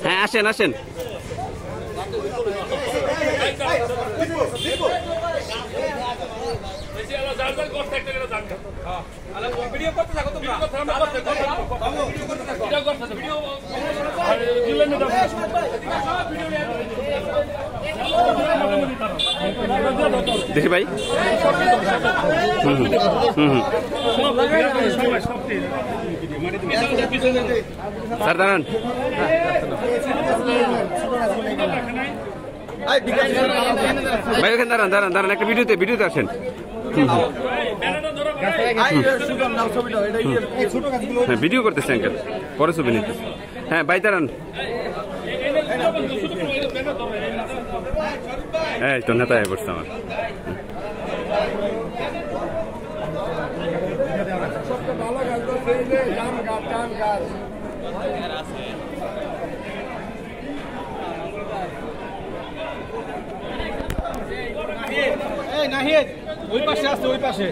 হ্যাঁ আসেন আসেন। দেখি ভাই স্যার দাঁড়ান। ভাই ওখানে দাঁড়ান দাঁড়ান দাঁড়ান একটা ভিডিওতে আসেন। হ্যাঁ ভিডিও করতেছে আঙ্কেল, পরে ছবি নিতেছে। হ্যাঁ ভাই দাঁড়ান। এই তো নেতা পড়ছে আমার। নাহিদ ওই পাশে আসছে, ওই পাশে